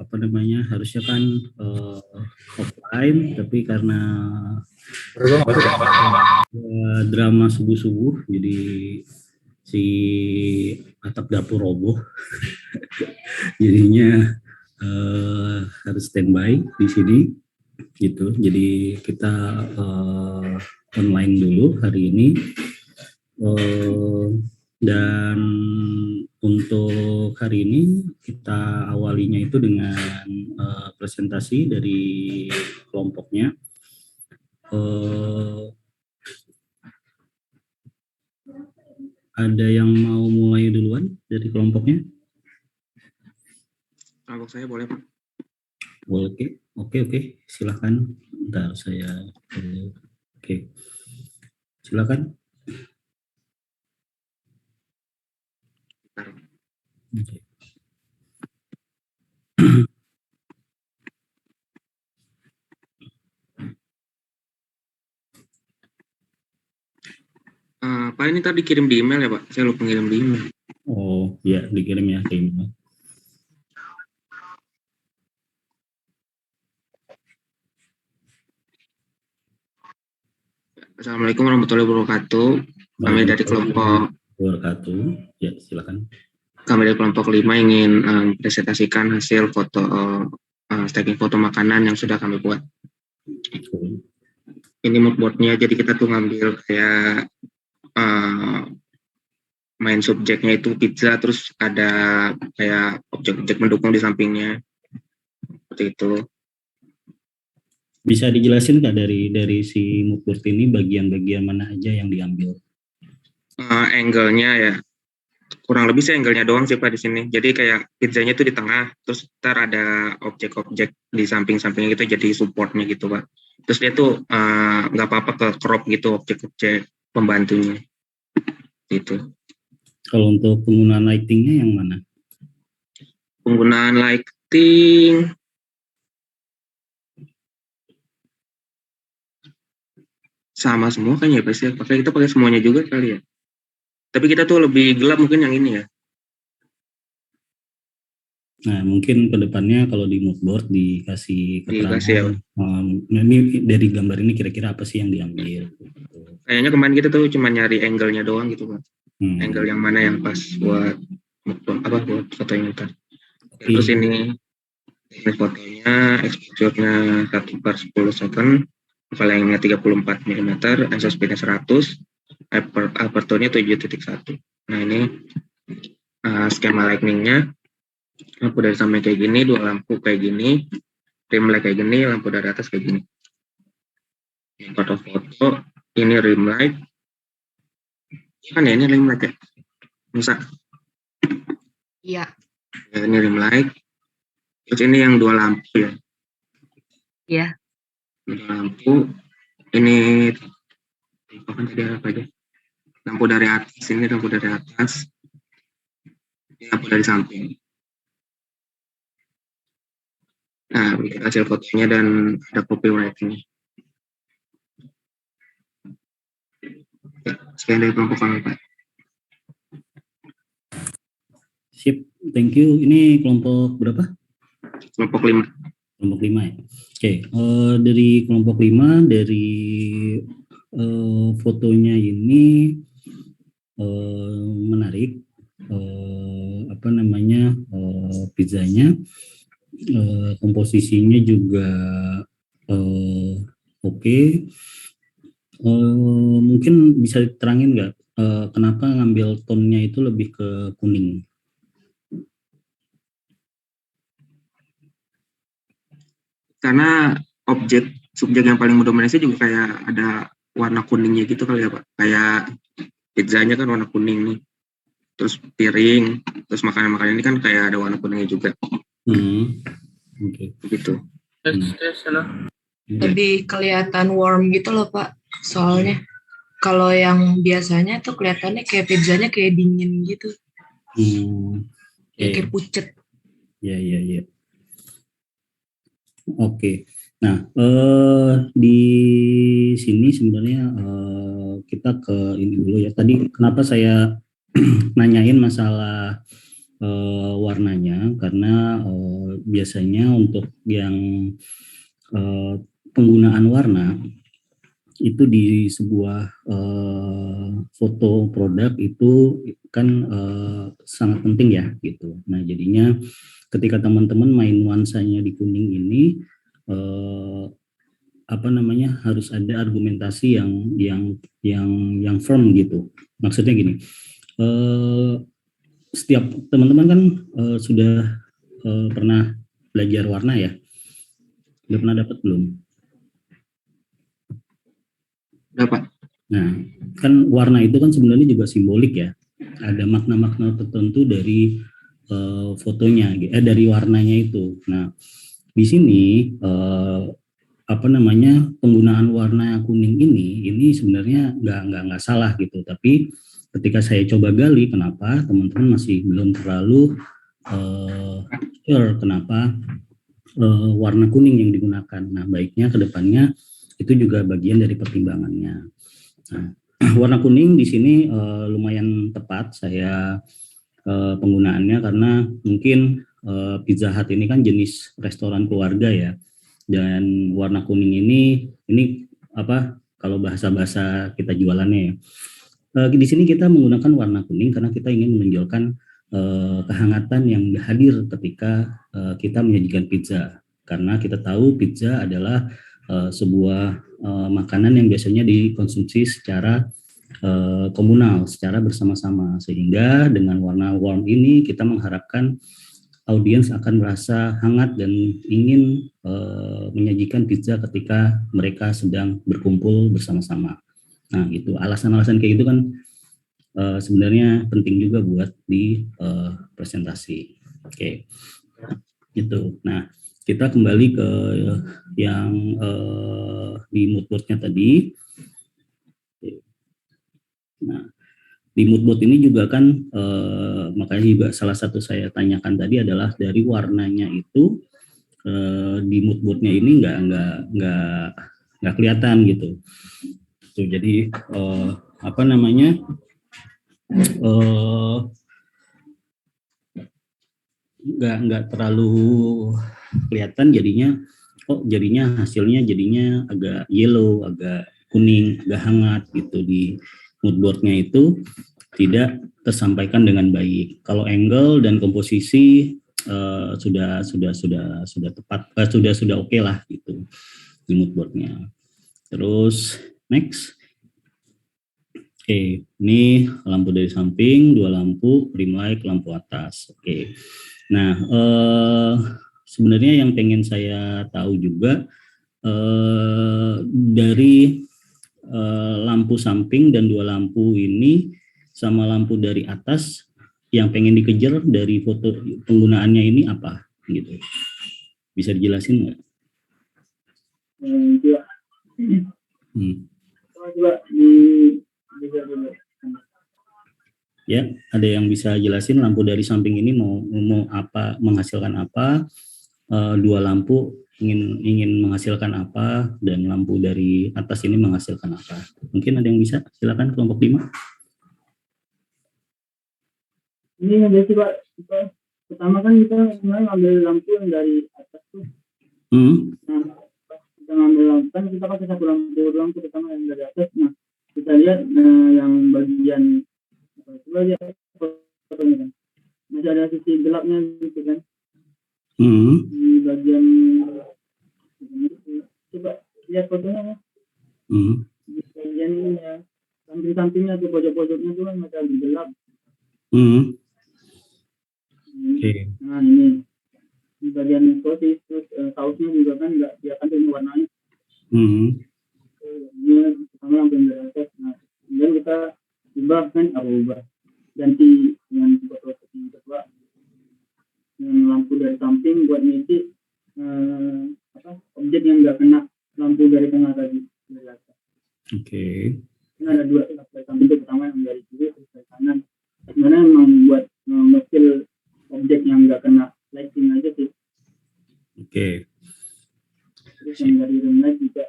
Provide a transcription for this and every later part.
apa namanya, harusnya kan offline, tapi karena drama subuh-subuh, jadi si atap dapur roboh, jadinya harus standby di sini gitu. Jadi kita online dulu hari ini. Dan untuk hari ini kita awalinya itu dengan presentasi dari kelompoknya. Ada yang mau mulai duluan dari kelompoknya? Kelompok saya boleh, Pak. Boleh, oke, silakan. Bentar saya, oke, silakan. Okay. Pak, ini tadi dikirim di email ya, Pak? Saya lupa ngirim di email. Oh, ya, dikirim ya ke email. Assalamualaikum warahmatullahi wabarakatuh. Kami dari kelompok Ya, silakan. Kami dari kelompok 5 ingin presentasikan hasil foto stacking foto makanan yang sudah kami buat. Ini moodboardnya, jadi kita tuh ngambil kayak main subjeknya itu pizza, terus ada kayak objek-objek mendukung di sampingnya, seperti itu. Bisa dijelasin nggak dari si moodboard ini bagian-bagian mana aja yang diambil? Angle-nya ya, kurang lebih sih angle-nya doang sih Pak di sini. Jadi kayak pizzanya itu di tengah, terus ntar ada objek-objek di samping-sampingnya gitu jadi supportnya gitu Pak. Terus dia tuh nggak apa-apa ke crop gitu objek-objek pembantunya gitu. Kalau untuk penggunaan lighting-nya yang mana? Penggunaan lighting sama semua kan ya pasti. Kita pakai semuanya juga kali ya. Tapi kita tuh lebih gelap mungkin yang ini ya. Nah, mungkin ke depannya kalau di moodboard dikasih keterangan. Ya. Ini dari gambar ini kira-kira apa sih yang diambil? Kayaknya kemarin kita tuh cuma nyari angle-nya doang gitu Pak. Angle yang mana yang pas buat fotonya ntar. Terus ini fotonya, exposure-nya 1/10 second, value-nya 34 mm, ISO speed-nya 100, aperture-nya 7.1. Nah ini skema lightning-nya, lampu dari samping kayak gini, dua lampu kayak gini, rim light kayak gini, lampu dari atas kayak gini. Foto-foto, ini rim light, kan ya ini rim light ya? Bisa? Iya. Ya, ini rim light. Terus ini yang dua lampu ya? Iya. Dua lampu. Ini apa aja? Lampu dari atas, ini lampu dari atas. Ini lampu dari samping. Nah, ini hasil fotonya dan ada copyright-nya. Sekian dari kelompok kami, Pak. Sip, thank you. Ini kelompok berapa? Kelompok 5. Kelompok 5 ya. Oke, dari kelompok 5, dari fotonya ini menarik. Apa namanya, pizzanya, komposisinya juga oke. Mungkin bisa diterangin nggak kenapa ngambil tone-nya itu lebih ke kuning? Karena subjek yang paling mendominasi juga kayak ada warna kuningnya gitu kali ya Pak. Kayak pizzanya kan warna kuning nih. Terus piring, terus makanan-makanan ini kan kayak ada warna kuningnya juga. Oke. Begitu. Lebih kelihatan warm gitu loh Pak. Soalnya kalau yang biasanya tuh kelihatannya kayak pizzanya kayak dingin gitu. Kayak pucet. Iya. Oke. Nah, di sini sebenarnya kita ke ini dulu ya. Tadi kenapa saya nanyain masalah warnanya, karena biasanya untuk yang penggunaan warna itu di sebuah foto produk itu kan sangat penting ya gitu. Nah jadinya ketika teman-teman main nuansanya di kuning ini harus ada argumentasi yang firm gitu. Maksudnya gini, setiap teman-teman kan sudah pernah belajar warna ya, udah pernah dapat belum? Dapat. Nah, kan warna itu kan sebenarnya juga simbolik ya. Ada makna-makna tertentu dari fotonya, dari warnanya itu. Nah, di sini penggunaan warna kuning ini sebenarnya nggak salah gitu. Tapi ketika saya coba gali, kenapa teman-teman masih belum terlalu sure kenapa warna kuning yang digunakan. Nah, baiknya ke depannya itu juga bagian dari pertimbangannya. Nah, warna kuning di sini lumayan tepat saya penggunaannya karena mungkin Pizza Hut ini kan jenis restoran keluarga ya, dan warna kuning ini kalau bahasa kita jualannya ya. Di sini kita menggunakan warna kuning karena kita ingin menonjolkan kehangatan yang hadir ketika kita menyajikan pizza, karena kita tahu pizza adalah sebuah makanan yang biasanya dikonsumsi secara komunal, secara bersama-sama, sehingga dengan warna warm ini kita mengharapkan audiens akan merasa hangat dan ingin menyajikan pizza ketika mereka sedang berkumpul bersama-sama. Nah, itu alasan-alasan kayak itu kan sebenarnya penting juga buat di presentasi. Oke. Gitu. Nah, kita kembali ke yang di mood board-nya tadi. Nah, di mood board ini juga kan makanya juga salah satu saya tanyakan tadi adalah dari warnanya itu di mood board-nya ini nggak kelihatan gitu. Tuh, jadi nggak terlalu kelihatan, jadinya hasilnya jadinya agak yellow, agak kuning, agak hangat gitu. Di mood board-nya itu tidak tersampaikan dengan baik. Kalau angle dan komposisi sudah tepat, sudah oke lah gitu di mood board-nya. Terus next. Oke, ini lampu dari samping, 2 lampu, rim light, lampu atas. Oke. Nah, sebenarnya yang pengen saya tahu juga dari lampu samping dan 2 lampu ini sama lampu dari atas, yang pengen dikejar dari foto penggunaannya ini apa gitu? Bisa dijelasin nggak? Ya, ada yang bisa jelasin lampu dari samping ini mau apa, menghasilkan apa? 2 lampu ingin menghasilkan apa, dan lampu dari atas ini menghasilkan apa? Mungkin ada yang bisa, silakan kelompok 5. Ini ada sih Pak, pertama kan kita sebenarnya ngambil lampu yang dari atas tuh. Nah, pas kita ngambil lampu kan kita pakai satu lampu pertama yang dari atas. Nah, kita lihat yang bagian coba lihat fotonya kan, masih ada sisi gelapnya gitu kan. Di bagian coba lihat fotonya ya. Di bagian ini ya, samping-sampingnya tuh, pojok-pojoknya tuh kan masih agak gelap. Okay. Nah ini di bagian sosis, terus sausnya juga kan nggak kelihatan tuh warnanya. Ini pertama lampu yang dari atas. Nah kemudian kita ubah ganti dengan foto yang kedua, yang lampu dari samping buat ngisi objek yang nggak kena lampu dari tengah tadi dari atas. Oke. Ini ada 2 lampu dari samping, itu pertama yang dari kiri terus dari kanan. Sebenarnya memang buat mengecil objek yang nggak kena lighting aja sih. Oke. Terus yang dari rim light juga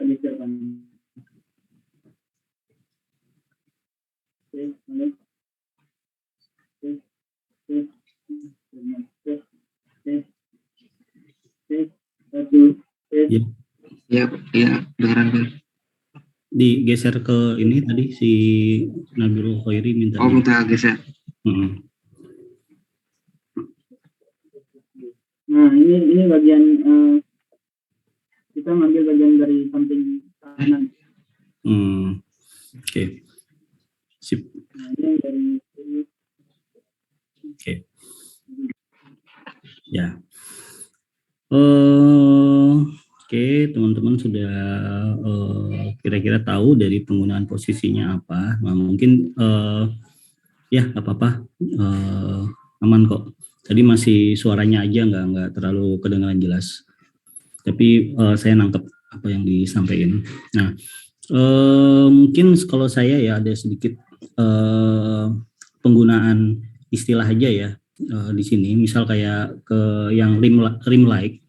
dicirkan. Oke, Ya, ya, dengeran gue. Digeser ke ini tadi si Nabil Khairi minta. Oh, minta geser. Nah, ini bagian kita ngambil bagian dari samping kanan. Oke. Sip. Nah, ini dari Oke. Ya. Oke, teman-teman sudah kira-kira tahu dari penggunaan posisinya apa. Nah, mungkin ya nggak apa-apa, aman kok. Tadi masih suaranya aja nggak terlalu kedengaran jelas. Tapi saya nangkep apa yang disampaikan. Nah, mungkin kalau saya ya ada sedikit penggunaan istilah aja ya di sini. Misal kayak ke yang rim light.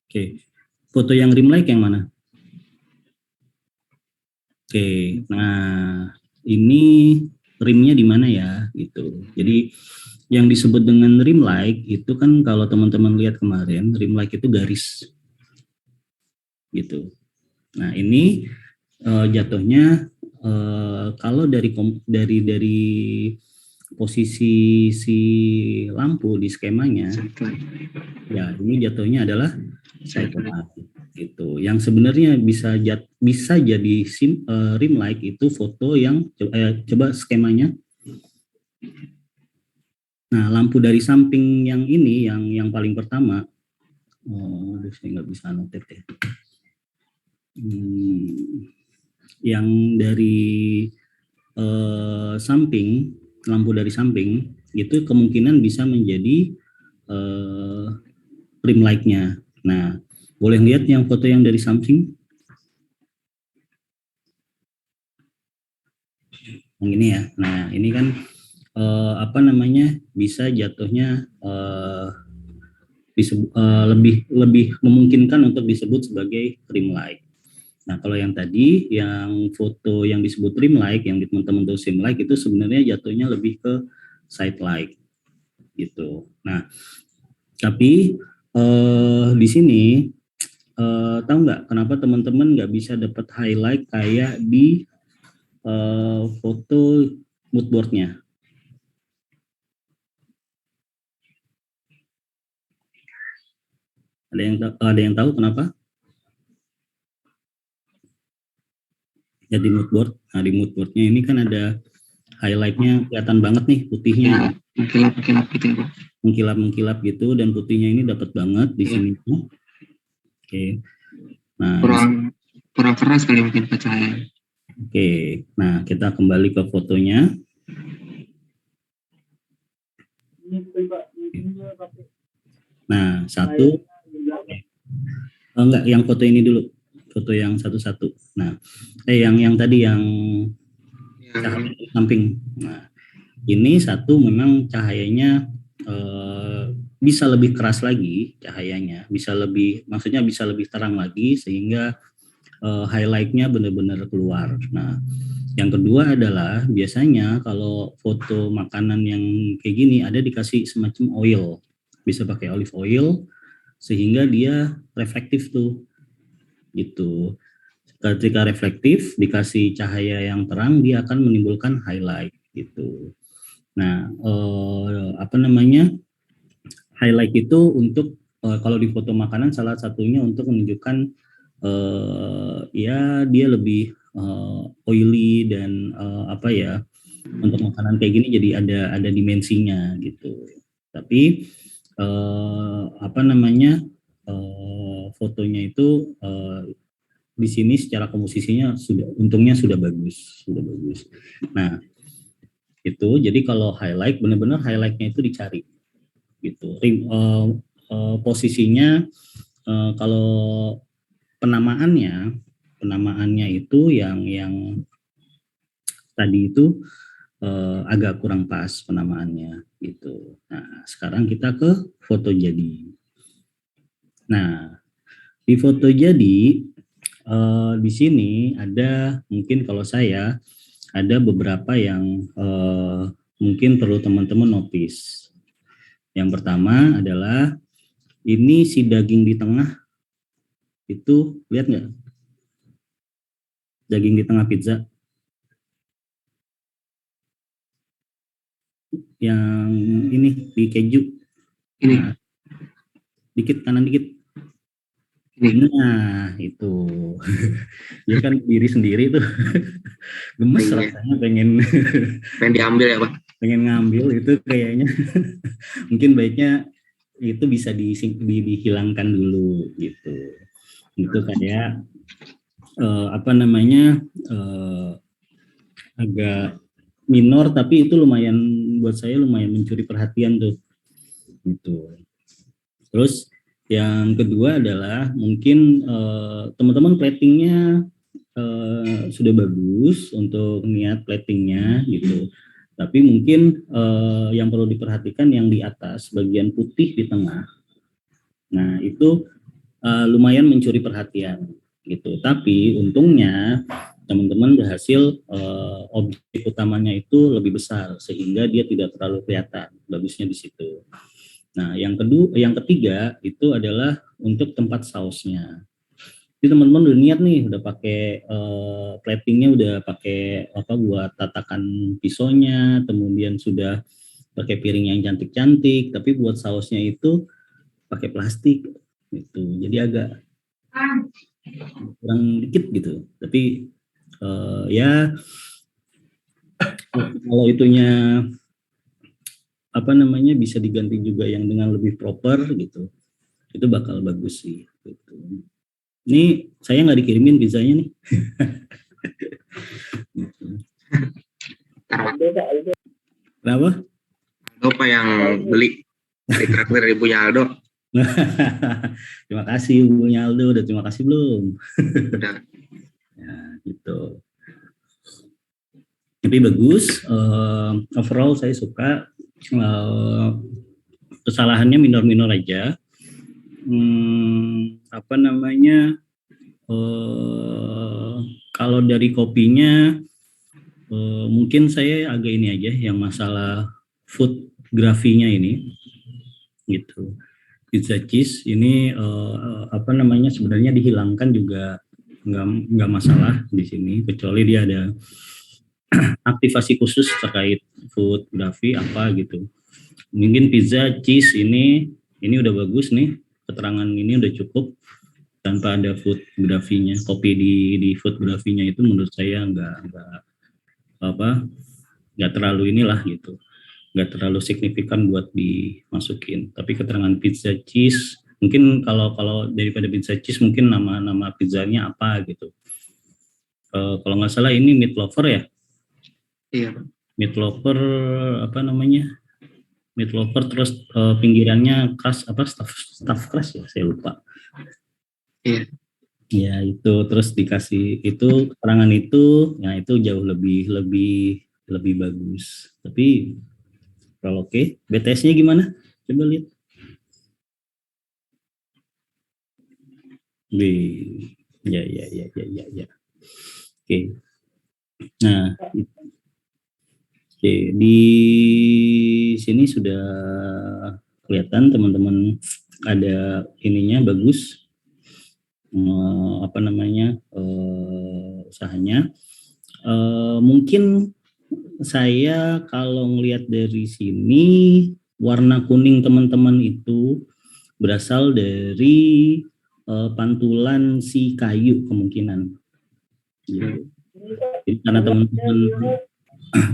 Oke, foto yang rim light yang mana? Oke, nah ini rimnya di mana ya gitu. Jadi yang disebut dengan rim light itu kan kalau teman-teman lihat kemarin, rim light itu garis gitu. Nah ini jatuhnya kalau dari posisi si lampu di skemanya, ya ini jatuhnya adalah side light gitu. Yang sebenarnya bisa jadi rim light itu foto yang coba skemanya. Nah, lampu dari samping yang ini yang paling pertama. Saya nggak bisa notet ya. Yang dari samping, lampu dari samping itu kemungkinan bisa menjadi rim light-nya. Nah, boleh lihat yang foto yang dari samping? Yang ini ya. Nah, ini kan bisa jatuhnya lebih memungkinkan untuk disebut sebagai rim light. Nah, kalau yang tadi, yang foto yang disebut rim light, yang teman-teman tahu sim light itu sebenarnya jatuhnya lebih ke side light, gitu. Nah, tapi di sini tahu nggak kenapa teman-teman nggak bisa dapat highlight kayak di foto mood board-nya? Ada yang tahu kenapa? Ya di mood board. Nah, di mood board-nya ini kan ada highlight-nya kelihatan banget nih putihnya. Ya, mengkilap gitu ya, Pak. Mengkilap gitu dan putihnya ini dapat banget di sini. Oke. Nah, kurang keras kali mungkin cahaya. Oke. Nah, kita kembali ke fotonya. Nah, satu. Enggak, yang foto ini dulu. Foto yang satu-satu. Nah, yang tadi yang cahaya samping. Nah, ini satu memang cahayanya bisa lebih keras lagi cahayanya, maksudnya bisa lebih terang lagi sehingga highlight-nya benar-benar keluar. Nah, yang kedua adalah biasanya kalau foto makanan yang kayak gini ada dikasih semacam oil, bisa pakai olive oil sehingga dia reflektif tuh, gitu. Ketika reflektif dikasih cahaya yang terang dia akan menimbulkan highlight gitu. Nah, highlight itu untuk kalau di foto makanan salah satunya untuk menunjukkan ya dia lebih oily dan untuk makanan kayak gini jadi ada dimensinya gitu. Tapi fotonya itu di sini secara komposisinya untungnya sudah bagus. Nah, itu jadi kalau highlight benar-benar highlightnya itu dicari gitu. Posisinya kalau penamaannya itu yang tadi itu agak kurang pas penamaannya gitu. Nah, sekarang kita ke foto jadi. Nah, di foto jadi di sini ada mungkin kalau saya ada beberapa yang mungkin perlu teman-teman notice. Yang pertama adalah ini si daging di tengah itu, lihat nggak? Daging di tengah pizza. Yang ini di keju. Ini. Nah, dikit kanan dikit. Ini. Nah, itu. Ya kan diri sendiri tuh. Gemes rasanya pengen diambil ya, Pak. Pengen ngambil itu kayaknya. Mungkin baiknya itu bisa dihilangkan dulu gitu. Itu kayak agak minor, tapi itu lumayan buat saya, lumayan mencuri perhatian tuh gitu. Terus yang kedua adalah mungkin teman-teman platingnya sudah bagus untuk niat platingnya gitu, tapi mungkin yang perlu diperhatikan yang di atas bagian putih di tengah. Nah itu lumayan mencuri perhatian gitu. Tapi untungnya teman-teman berhasil objek utamanya itu lebih besar sehingga dia tidak terlalu kelihatan. Bagusnya di situ. Nah, yang ketiga itu adalah untuk tempat sausnya. Jadi teman-teman udah niat nih, udah pakai platingnya, udah pakai buat tatakan pisaunya, kemudian sudah pakai piring yang cantik-cantik, tapi buat sausnya itu pakai plastik gitu. Jadi agak kurang dikit gitu. Tapi ya kalau itunya bisa diganti juga yang dengan lebih proper gitu, itu bakal bagus sih gitu. Ini saya nggak dikirimin pizzanya nih. Kenapa? Apa yang beli dari traktir dari Ibunya Aldo? Terima kasih Ibunya Aldo, udah terima kasih belum? Udah. Ya gitu. Tapi bagus, overall saya suka. Kesalahannya minor-minor aja. Kalau dari kopinya mungkin saya agak ini aja yang masalah food grafinya ini gitu. Pizza cheese ini sebenarnya dihilangkan juga nggak masalah di sini, kecuali dia ada aktivasi khusus terkait fotografi apa gitu. Mungkin pizza cheese ini udah bagus nih, keterangan ini udah cukup tanpa ada fotografinya. Kopi di fotografinya itu menurut saya nggak terlalu inilah gitu, nggak terlalu signifikan buat dimasukin. Tapi keterangan pizza cheese mungkin kalau daripada pizza cheese mungkin nama pizzanya apa gitu. Kalau nggak salah ini meat lover ya. Iya. Meat lover meat lover terus pinggirannya crust stuff crust ya, saya lupa. Iya. Ya itu terus dikasih itu keterangan itu, ya itu jauh lebih bagus. Tapi kalau oke, BTS-nya gimana? Coba lihat. Ya. Oke. Nah, oke, di sini sudah kelihatan teman-teman ada ininya bagus, usahanya. Mungkin saya kalau ngelihat dari sini warna kuning teman-teman itu berasal dari pantulan si kayu kemungkinan. Gitu. Jadi karena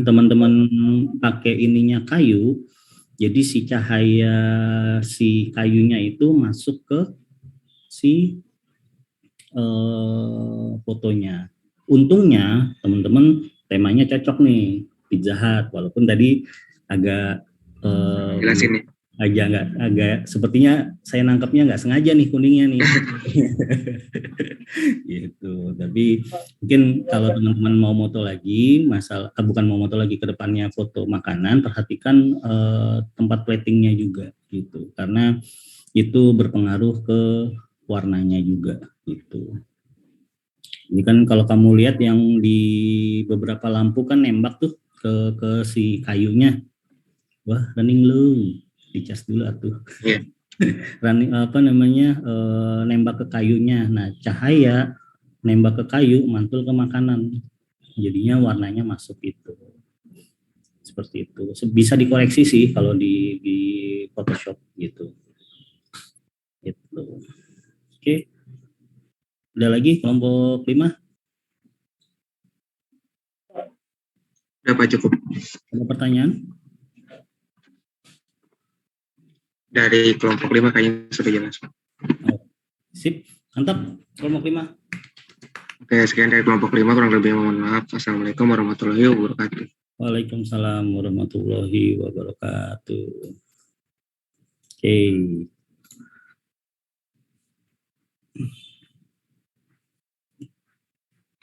teman-teman pakai ininya kayu, jadi si cahaya si kayunya itu masuk ke si fotonya. Untungnya teman-teman temanya cocok nih, Pizza Hut, walaupun tadi agak jelasin nih. Agak sepertinya saya nangkapnya nggak sengaja nih kuningnya nih. Gitu. Tapi mungkin kalau teman-teman mau moto lagi, bukan mau moto lagi, ke depannya foto makanan, perhatikan tempat platingnya juga gitu, karena itu berpengaruh ke warnanya juga gitu. Ini kan kalau kamu lihat yang di beberapa lampu kan nembak tuh ke si kayunya. Wah, running lu, dicas dulu atuh. Iya. Running nembak ke kayunya. Nah, cahaya nembak ke kayu, mantul ke makanan. Jadinya warnanya masuk itu. Seperti itu. Bisa dikoreksi sih kalau di Photoshop gitu. Gitu. Oke. Ada lagi kelompok 5? Udah Pak, cukup. Ada pertanyaan? Dari kelompok 5 kayaknya sudah jelas. Oh, sip, mantap. Kelompok 5. Oke, sekian dari kelompok 5, kurang lebih mohon maaf. Assalamualaikum warahmatullahi wabarakatuh. Waalaikumsalam warahmatullahi wabarakatuh. Oke.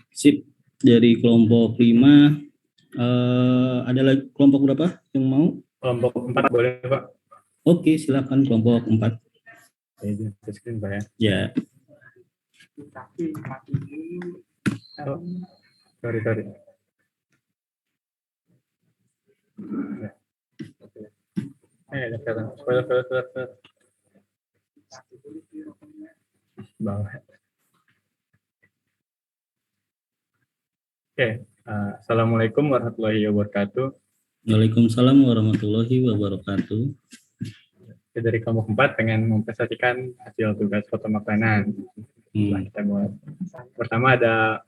Sip, dari kelompok 5 ada lagi kelompok berapa yang mau? Kelompok 4 boleh, Pak. Oke, silakan kelompok 4. Ini screen, Pak ya. Ya. Oh, sorry. Ya. Oke. Ada kelihatan. Spoiler. Bawah. Oke. Assalamualaikum warahmatullahi wabarakatuh. Waalaikumsalam warahmatullahi wabarakatuh. Dari kelompok 4 pengen mempresentasikan hasil tugas foto makanan. Setelah kita buat. Pertama ada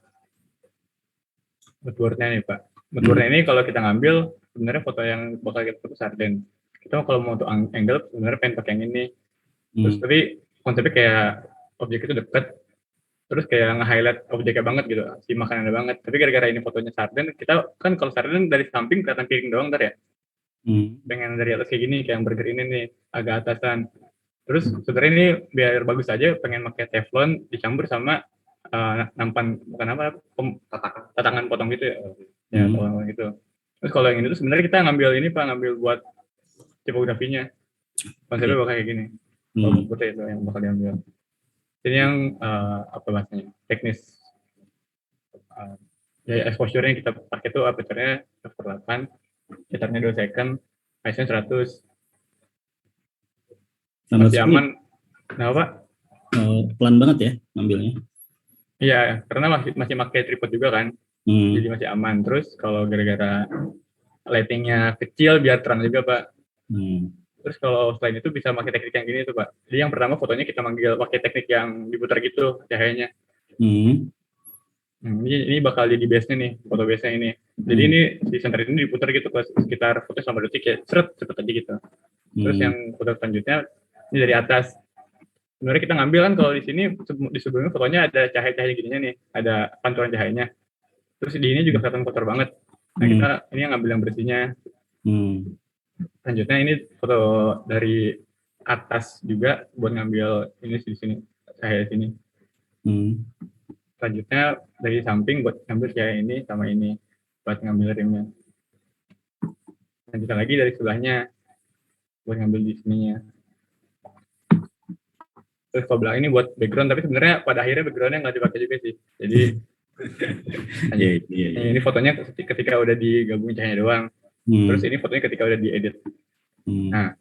moodboard-nya nih, Pak. Moodboard-nya ini kalau kita ngambil, sebenarnya foto yang bakal kita foto sarden. Kita kalau mau untuk angle, sebenarnya pengen pakai yang ini. Terus tapi konsepnya kayak objek itu deket, terus kayak nge-highlight objeknya banget gitu, si makanannya banget. Tapi gara-gara ini fotonya sarden, kita kan kalau sarden dari samping kelihatan piring doang ntar ya. Pengen dari atas kayak gini, kayak yang burger ini nih, agak atasan. Terus sebenarnya ini biar bagus aja, pengen pakai teflon dicampur sama nampan, bukan apa, tatangan potong gitu ya. Ya, potong gitu. Terus kalau yang ini tuh sebenarnya kita ngambil ini Pak, ngambil buat tipografinya. Konsepnya bakal kayak gini. Kalau putih itu yang bakal diambil. Ini yang apa bahasanya? Teknis. Ya exposure yang kita pakai itu aperture-nya f/8, cetarnya 2 second, ISO 100. Masih aman. Kenapa? Pelan banget ya ngambilnya. Iya, karena masih pakai tripod juga kan. Jadi masih aman. Terus kalau gara-gara lighting-nya kecil biar terang juga, Pak. Terus kalau selain itu bisa pakai teknik yang gini tuh, Pak. Jadi yang pertama fotonya kita manggil pakai teknik yang diputar gitu cahayanya. Ini bakal jadi base-nya nih, foto base-nya ini. Jadi ini di center ini diputar gitu ke sekitar foto selama detik ya, cepet aja gitu. Terus yang foto selanjutnya ini dari atas. Sebenarnya kita ngambil kan kalau di sini di sebelumnya fotonya ada cahaya-cahaya gininya nih, ada pantulan cahayanya. Terus di ini juga kelihatan kotor banget. Nah kita ini yang ngambil yang bersihnya. Selanjutnya ini foto dari atas juga buat ngambil ini di sini, cahaya sini. Selanjutnya dari samping buat ngambil cahaya ini sama ini buat ngambil rimnya. Lanjutkan lagi dari sebelahnya buat ngambil di sininya. Terus kalau belakang ini buat background, tapi sebenarnya pada akhirnya backgroundnya nggak dipakai juga sih. Jadi ini fotonya ketika udah digabungin cahaya doang. Terus ini fotonya ketika udah diedit. Nah,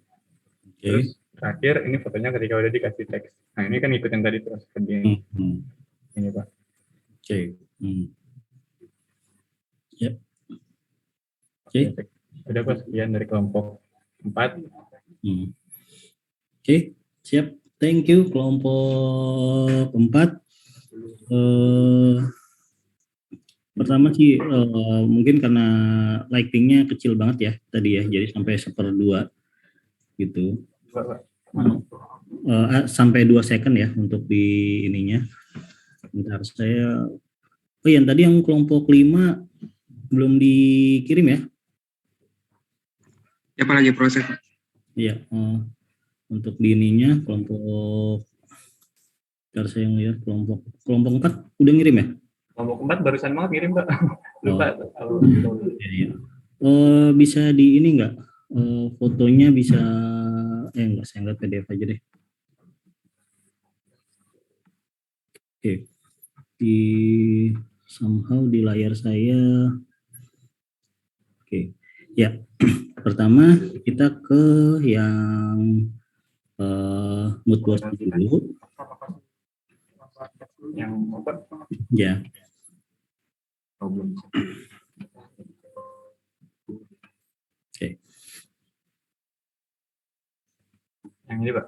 terus terakhir ini fotonya ketika udah dikasih teks. Nah ini kan ikutin tadi terus begini. Ini Pak. Oke. Ya. Oke. Udah Pak, sekian dari kelompok 4. Oke, siap. Thank you kelompok 4. Pertama sih mungkin karena lightingnya kecil banget ya tadi ya, jadi sampai 1/2 gitu. Sampai 2 second ya untuk di ininya. Bentar saya. Oh yang tadi yang kelompok 5 belum dikirim ya? Ya Pak, lagi proses. Iya. Untuk di ininya kelompok. Bentar saya ngeliat kelompok 4 udah ngirim ya? Kelompok 4 barusan banget ngirim Pak. Lupa. Iya. Bisa di ini nggak? Fotonya bisa enggak, saya lihat PDF aja deh. Oke. Di somehow di layar saya. Oke. Ya, pertama kita ke yang mood board dulu. Yang apa? Ya. Problem. Oke. Yang ini, Pak.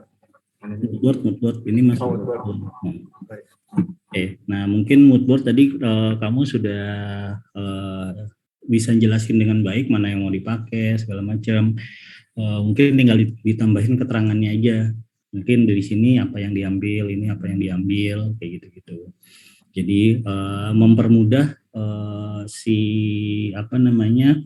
Mood board ini masih. Oh, mood board. Oke. Nah, mungkin mood board tadi kamu sudah bisa jelasin dengan baik mana yang mau dipakai segala macam. Mungkin tinggal ditambahin keterangannya aja. Mungkin dari sini apa yang diambil, ini apa yang diambil, kayak gitu-gitu. Jadi mempermudah si apa namanya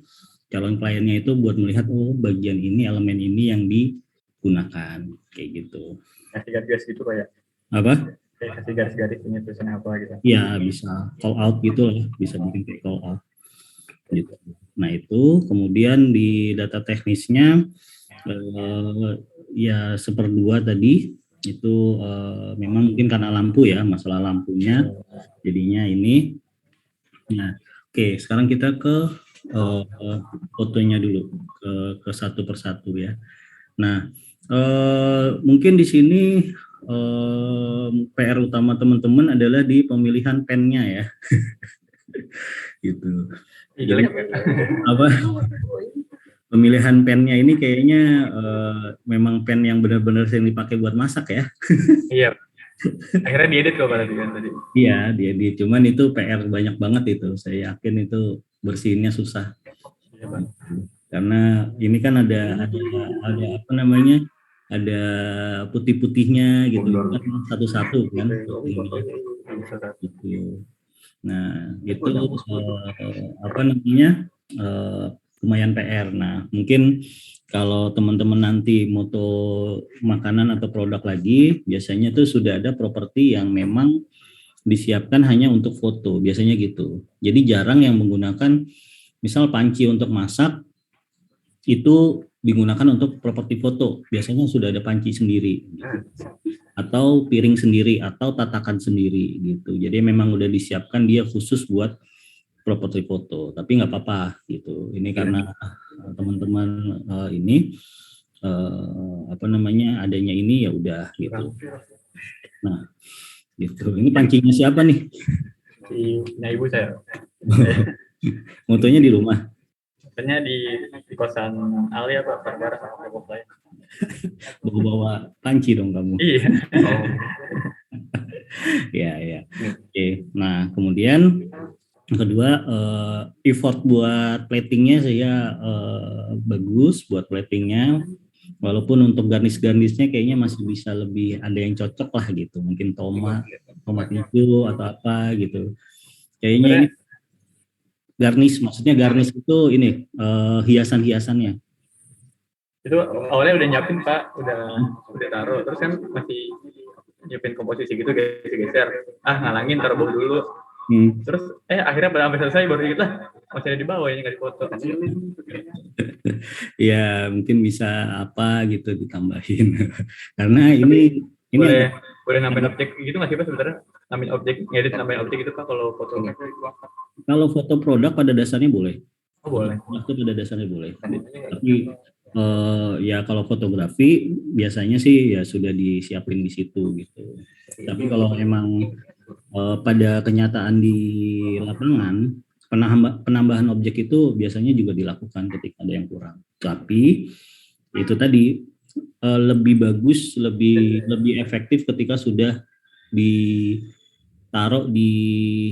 calon kliennya itu buat melihat bagian ini, elemen ini yang digunakan, kayak gitu. Kasih garis-garis gitu Pak ya? Apa? Kayak kasih garis-garis ini tulisannya apa gitu. Ya bisa call out gitu lah, bisa bikin kayak call out. Gitu. Nah itu kemudian di data teknisnya ya 1/2 tadi itu memang mungkin karena lampu ya, masalah lampunya jadinya ini. Nah oke, sekarang kita ke fotonya dulu ke satu persatu ya. Nah mungkin di sini PR utama teman-teman adalah di pemilihan pennya ya. Gitu. Jadi, apa pemilihan pennya ini kayaknya memang pen yang benar-benar sering dipakai buat masak ya. Iya. Akhirnya diedit kok berarti kan tadi. Iya, diedit. Cuman itu PR banyak banget itu. Saya yakin itu bersihinnya susah. Iya, Pak. Karena ini kan ada apa namanya? Ada putih-putihnya gitu kan satu-satu kan. Gitu. Nah, itu apa namanya lumayan PR. Nah, mungkin kalau teman-teman nanti moto makanan atau produk lagi, biasanya tuh sudah ada properti yang memang disiapkan hanya untuk foto, biasanya gitu. Jadi jarang yang menggunakan, misal panci untuk masak, itu digunakan untuk properti foto. Biasanya sudah ada panci sendiri. Atau piring sendiri atau tatakan sendiri gitu. Jadi memang udah disiapkan dia khusus buat properti foto. Tapi nggak apa-apa gitu. Ini karena teman-teman ini apa namanya adanya ini ya udah gitu. Nah gitu. Ini pancingnya siapa nih? Punya ibu saya. Motonya di rumah. Katanya di kosan Ali apa bareng sama kelompok lain. Bawa panci dong kamu. Iya. Oh. Ya. Oke. Nah, kemudian yang kedua effort buat platingnya saya bagus buat platingnya. Walaupun untuk garnish-garnishnya kayaknya masih bisa lebih ada yang cocok lah gitu. Mungkin tomat hijau atau apa gitu. Kayaknya ini garnish, maksudnya garnish itu ini hiasan-hiasannya. Itu awalnya udah nyiapin Pak, udah taruh, terus kan masih nyiapin komposisi gitu geser. Ngalangin taruh bawah dulu. Terus akhirnya pada sampai selesai baru dikit lah masih ada di bawah ini nggak dipoto. Ya mungkin bisa apa gitu ditambahin. Karena ini boleh nambahin objek gitu nggak sih Pak sebenarnya? Nambahin objek, ngedit nambahin objek itu Pak kalau foto. Kalau foto produk pada dasarnya boleh. Oh boleh. Itu pada dasarnya boleh. Tapi ya kalau fotografi biasanya sih ya sudah disiapin di situ gitu. Tapi kalau emang pada kenyataan di lapangan penambahan objek itu biasanya juga dilakukan ketika ada yang kurang. Tapi itu tadi lebih bagus, lebih efektif ketika sudah ditaruh di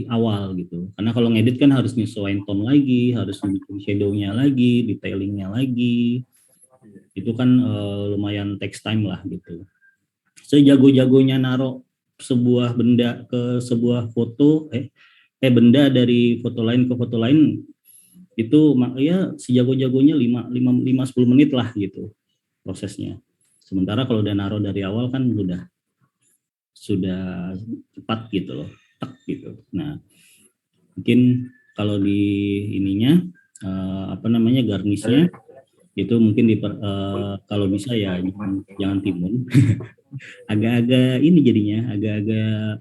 awal gitu. Karena kalau ngedit kan harus nyesuaiin tone lagi, harus bikin shadow-nya lagi, detailingnya lagi. Itu kan lumayan takes time lah gitu. Sejago-jagonya naruh sebuah benda ke sebuah foto, benda dari foto lain ke foto lain, itu ya sejago-jagonya 5-10 menit lah gitu prosesnya. Sementara kalau udah naruh dari awal kan sudah cepat gitu loh, tak gitu. Nah, mungkin kalau di ininya apa namanya garnishnya itu mungkin kalau bisa ya jangan timun. Agak-agak ini jadinya agak-agak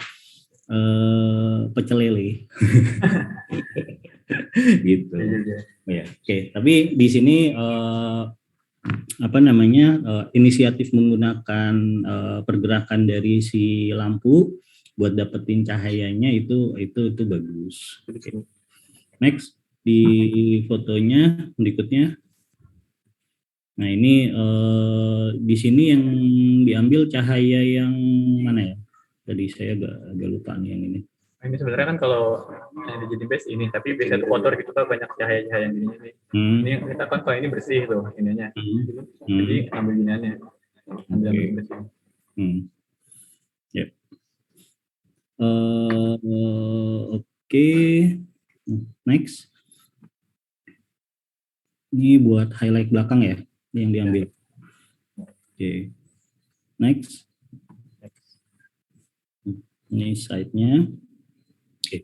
pecel lele. gitu. Iya. Ya, oke. Tapi di sini inisiatif menggunakan pergerakan dari si lampu buat dapetin cahayanya itu bagus. Okay. Next di fotonya berikutnya. Nah ini di sini yang diambil cahaya yang mana ya? Tadi saya agak lupa nih yang ini. Ini sebenarnya kan kalau yang dijadiin base ini, tapi biasanya tuh kotor gitu kan, banyak cahaya-cahaya yang gini. Ini kita kan kalau ini bersih tuh ininya. Jadi ambil giniannya. Ambil bersih. Yep. Oke. Next. Ini buat highlight belakang ya, yang diambil. Oke. Next. Ini side-nya. Oke.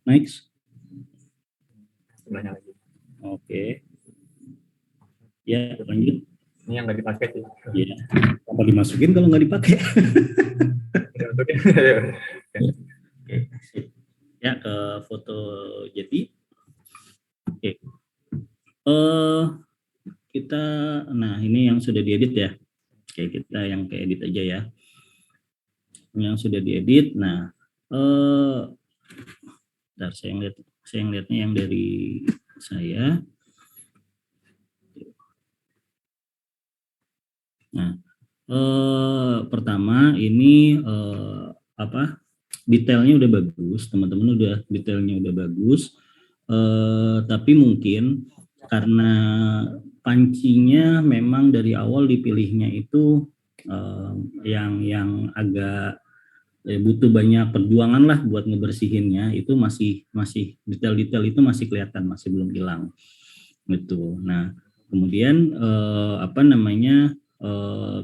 Next. Sebelahnya lagi. Oke. Ya, lanjut. Ini yang nggak dipakai sih. Iya. Apa dimasukin kalau nggak dipakai? Oke. Ya, ke foto jadi. Oke. Kita, nah ini yang sudah diedit ya. Oke, kita yang ke edit aja ya. Yang sudah diedit. Nah, bentar, saya ngeliatnya yang dari saya. Nah, pertama ini detailnya udah bagus, teman-teman udah detailnya udah bagus, tapi mungkin karena pancinya memang dari awal dipilihnya itu yang agak butuh banyak perjuangan lah buat ngebersihinnya, itu masih detail-detail itu masih kelihatan, masih belum hilang gitu. Nah kemudian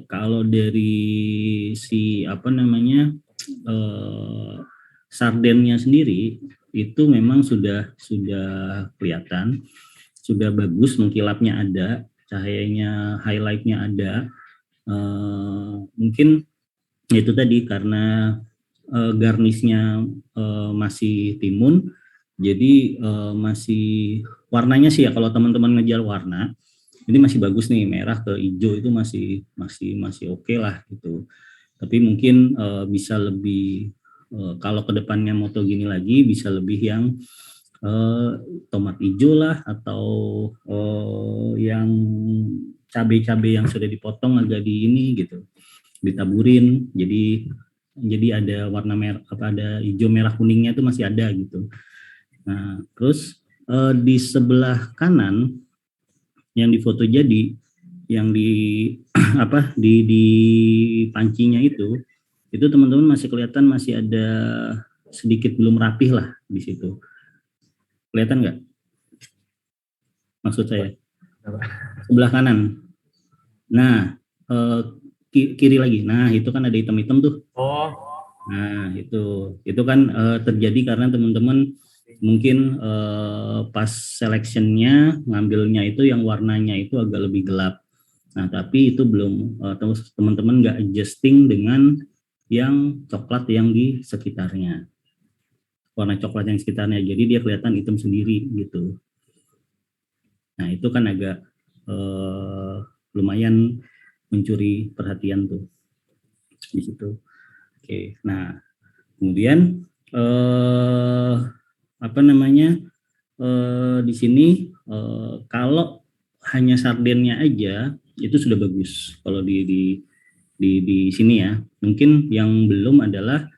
kalau dari si sardennya sendiri itu memang sudah kelihatan, sudah bagus, mengkilapnya ada, cahayanya, highlightnya ada. Mungkin itu tadi karena garnisnya masih timun, jadi masih warnanya sih ya, kalau teman-teman ngejar warna ini masih bagus nih, merah ke hijau itu masih oke lah gitu. Tapi mungkin bisa lebih kalau kedepannya moto gini lagi bisa lebih yang tomat hijau lah, atau yang cabai-cabai yang sudah dipotong agak di ini gitu, ditaburin, jadi ada warna merah, ada hijau merah kuningnya itu masih ada gitu. Nah terus di sebelah kanan yang di foto jadi, yang di di pancinya itu teman-teman masih kelihatan masih ada sedikit belum rapih lah di situ. Kelihatan nggak? Maksud saya sebelah kanan. Nah kiri lagi. Nah itu kan ada hitam-hitam tuh. Oh. Nah itu kan terjadi karena teman-teman mungkin pas seleksinya ngambilnya itu yang warnanya itu agak lebih gelap. Nah tapi itu belum teman-teman nggak adjusting dengan yang coklat yang di sekitarnya, warna coklat yang sekitarnya, jadi dia kelihatan hitam sendiri gitu. Nah itu kan agak lumayan mencuri perhatian tuh di situ. Oke, nah kemudian di sini kalau hanya sardennya aja itu sudah bagus. Kalau di sini ya, mungkin yang belum adalah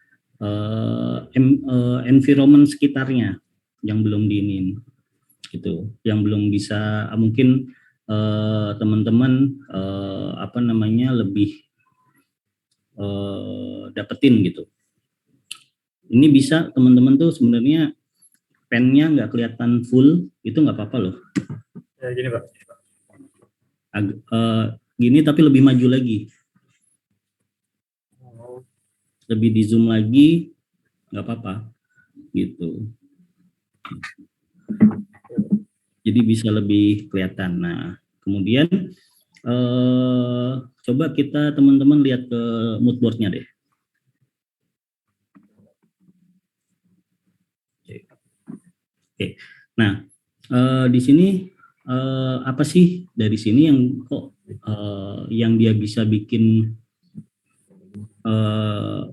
environment sekitarnya yang belum diinin gitu, yang belum bisa mungkin teman-teman lebih dapetin gitu. Ini bisa teman-teman tuh sebenarnya pennya nggak kelihatan full, itu nggak apa-apa loh. Ya gini Pak. Gini tapi lebih maju lagi, lebih di zoom lagi, nggak apa-apa gitu. Jadi bisa lebih kelihatan. Nah kemudian coba kita teman-teman lihat ke mood boardnya deh. Nah, di sini apa sih dari sini yang kok yang dia bisa bikin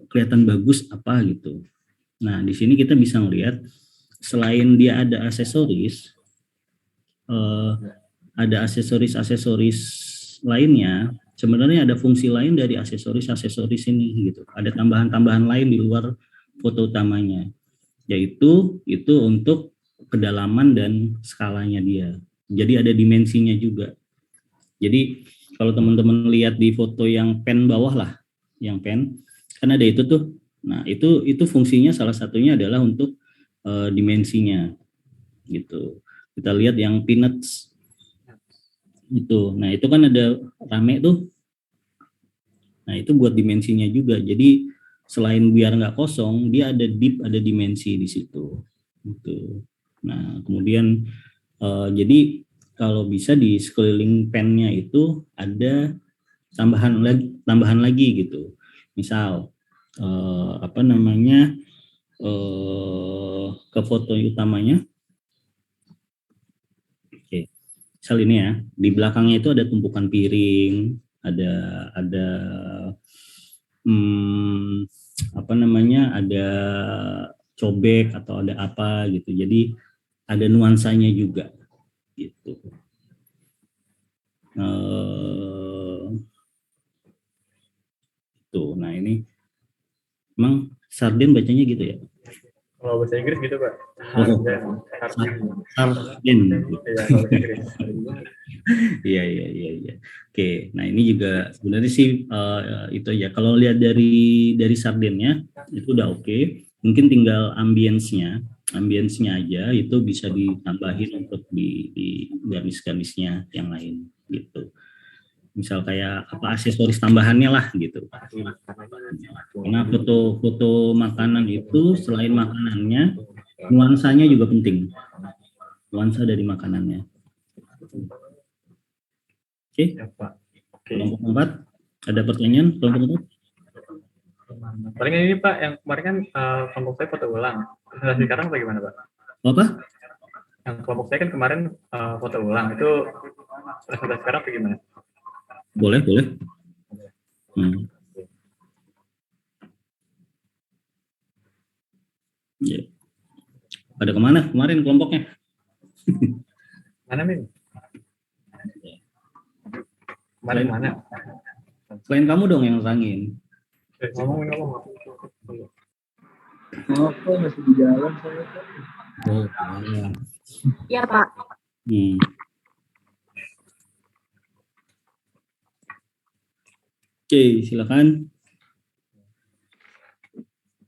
kelihatan bagus apa gitu. Nah, di sini kita bisa melihat selain dia ada aksesoris, lainnya, sebenarnya ada fungsi lain dari aksesoris ini gitu. Ada tambahan-tambahan lain di luar foto utamanya, yaitu itu untuk kedalaman dan skalanya dia. Jadi ada dimensinya juga. Jadi kalau teman-teman lihat di foto yang pen bawah lah, yang pen, kan ada itu tuh. Nah, itu fungsinya salah satunya adalah untuk dimensinya gitu. Kita lihat yang peanuts itu. Nah, itu kan ada rame tuh. Nah, itu buat dimensinya juga. Jadi selain biar nggak kosong, dia ada deep, ada dimensi di situ. Gitu. Nah, kemudian jadi kalau bisa di sekeliling pennya itu ada tambahan lagi gitu. Misal apa namanya ke foto utamanya. Oke. Misal ini ya, di belakangnya itu ada tumpukan piring, ada apa namanya, ada cobek atau ada apa gitu. Jadi ada nuansanya juga gitu. Tuh, nah ini emang sarden bacanya gitu ya? Kalau bahasa Inggris gitu Pak. Sarden. Iya, kalau bahasa Inggris. Iya. Oke, nah ini juga sebenarnya sih itu ya. Kalau lihat dari sardennya itu udah oke. Mungkin tinggal ambience-nya aja itu bisa ditambahin untuk di garis-garisnya yang lain gitu. Misal kayak apa aksesoris tambahannya lah gitu. Karena foto makanan itu selain makanannya, nuansanya juga penting. Nuansa dari makanannya. Oke. Kelompok 4, ada pertanyaan kelompok 4? Paling ini Pak, yang kemarin kan kelompok saya foto ulang. Presentasi sekarang bagaimana Pak? Apa? Yang kelompok saya kan kemarin foto ulang, itu presentasi sekarang bagaimana? Boleh. Ya. Pada kemana kemarin kelompoknya? Mana Min? Kemarin mana? Selain kamu dong yang nerangin. Ngomong. Apa masih di jalan saya? Oh, Iya Pak. Oke, silakan.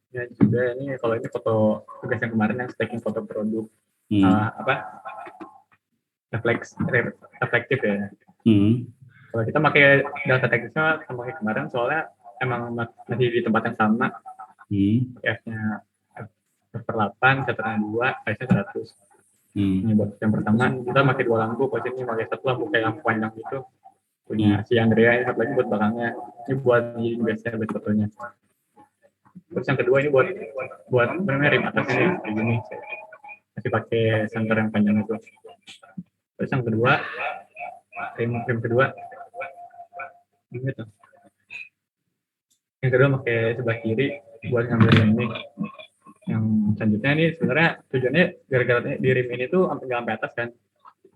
Ya juga ini kalau ini foto tugas yang kemarin yang stacking foto produk reflektif ya. Kalau kita pakai data teknisnya sama kayak kemarin soalnya emang masih di tempat yang sama. F-nya F/8, C/2, size-nya 100. Ini buat yang pertama kita pakai 2 lampu, posisinya pakai 1 lampu kayak lampu panjang gitu. Punya si Andrea, ini satu lagi buat belakangnya. Ini buat biasanya buat fotonya. Terus yang kedua ini buat rim atasnya kayak gini. Masih pakai senter yang panjang itu. Terus yang kedua rim kedua gitu. Yang kedua pakai sebelah kiri buat ngambil ini. Yang selanjutnya ini sebenarnya tujuannya gara-gara di rim ini tuh sampai atas kan.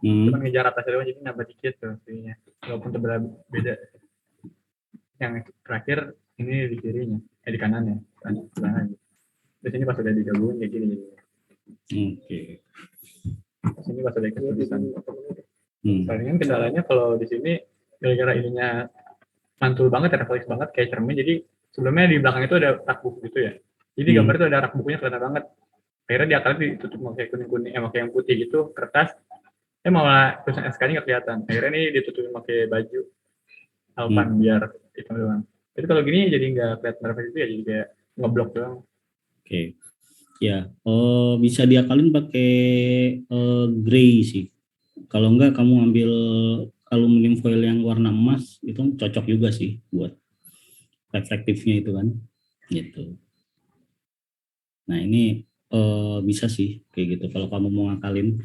Cuma ngejar atas doang, jadi nambah dikit tuh kirinya. Walaupun sebelah beda. Yang terakhir ini di kirinya, di kanannya. Terus ini pas udah digabungin kayak gini. Oke. Terus ini pas udah keputusan. Palingan kendalanya kalau di sini gara-gara ininya mantul banget, refleks banget kayak cermin. Jadi sebelumnya di belakang itu ada rak buku gitu ya. Jadi gambar itu ada rak bukunya kelihatan banget. Akhirnya di akalnya ditutup pakai kuning-kuning, pakai yang putih gitu, kertas. Malah tulisan SK-nya nggak kelihatan. Akhirnya ini ditutupin pakai baju alpan biar hitam doang. Jadi kalau gini jadi nggak kelihatan refleks itu ya, jadi kayak ngeblok doang. Oke. Ya, bisa diakalin pakai gray sih. Kalau enggak kamu ambil aluminium foil yang warna emas itu cocok juga sih buat reflektifnya itu kan. Gitu. Nah, ini Bisa sih kayak gitu kalau kamu mau ngakalin.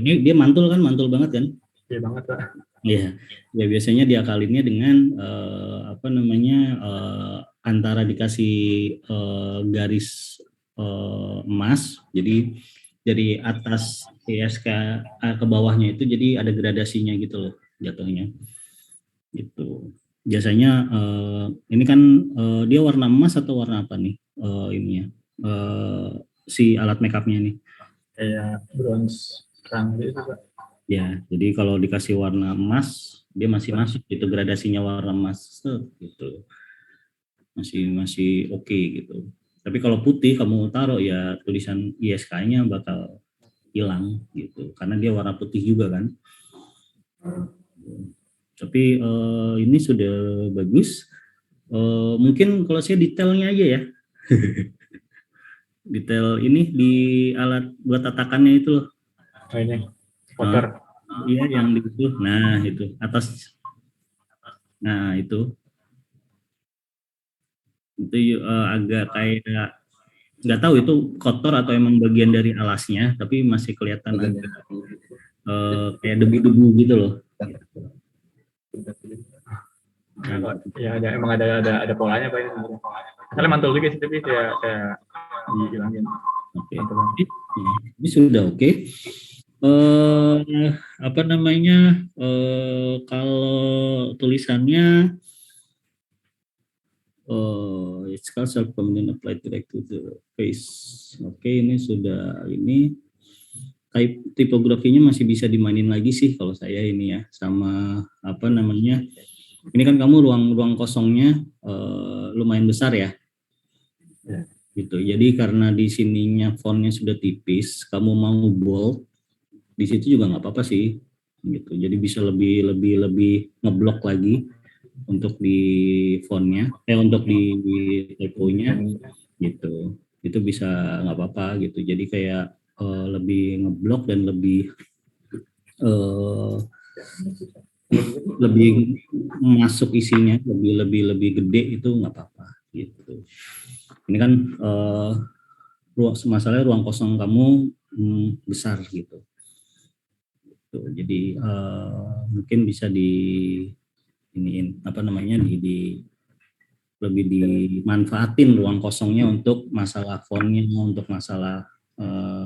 Dia mantul banget kan? Iya banget Pak. Iya, ya biasanya diakalinnya dengan antara dikasih garis emas, jadi dari atas ISK ke bawahnya itu jadi ada gradasinya gitu loh jatuhnya. Gitu. Biasanya ini kan dia warna emas atau warna apa nih ininya si alat makeupnya nih? Kayak bronze terang gitu Pak. Ya, jadi kalau dikasih warna emas, dia masih masuk gitu gradasinya warna emas gitu. Masih oke gitu. Tapi kalau putih kamu taruh ya tulisan ISK-nya bakal hilang gitu karena dia warna putih juga kan. Tapi ini sudah bagus. Mungkin kalau saya detailnya aja ya. Detail ini di alat buat tatakannya itu loh. Ini spotter. Iya yang di itu. Nah, itu atas. Nah, itu agak kayak nggak tahu itu kotor atau emang bagian dari alasnya, tapi masih kelihatan ada kayak debu-debu gitu loh. Ya emang ada polanya Pak ini sebenarnya. Misalnya mantul juga sih tapi kayak dihilangin. Oke. Ini sudah oke. Kalau tulisannya it's called self-prominent applied direct to the face. Oke, ini sudah ini tipografinya masih bisa dimainin lagi sih kalau saya ini ya, sama ini kan kamu ruang kosongnya lumayan besar ya. Gitu. Jadi karena di sininya fontnya sudah tipis, kamu mau bold di situ juga nggak apa-apa sih gitu. Jadi bisa lebih ngeblok lagi untuk di fontnya, untuk di typo-nya gitu. Itu bisa nggak apa-apa gitu. Jadi kayak lebih ngeblok dan lebih masuk isinya, lebih gede itu nggak apa-apa gitu. Ini kan masalahnya ruang kosong kamu besar gitu. Jadi mungkin bisa lebih dimanfaatin ruang kosongnya untuk masalah fontnya, untuk masalah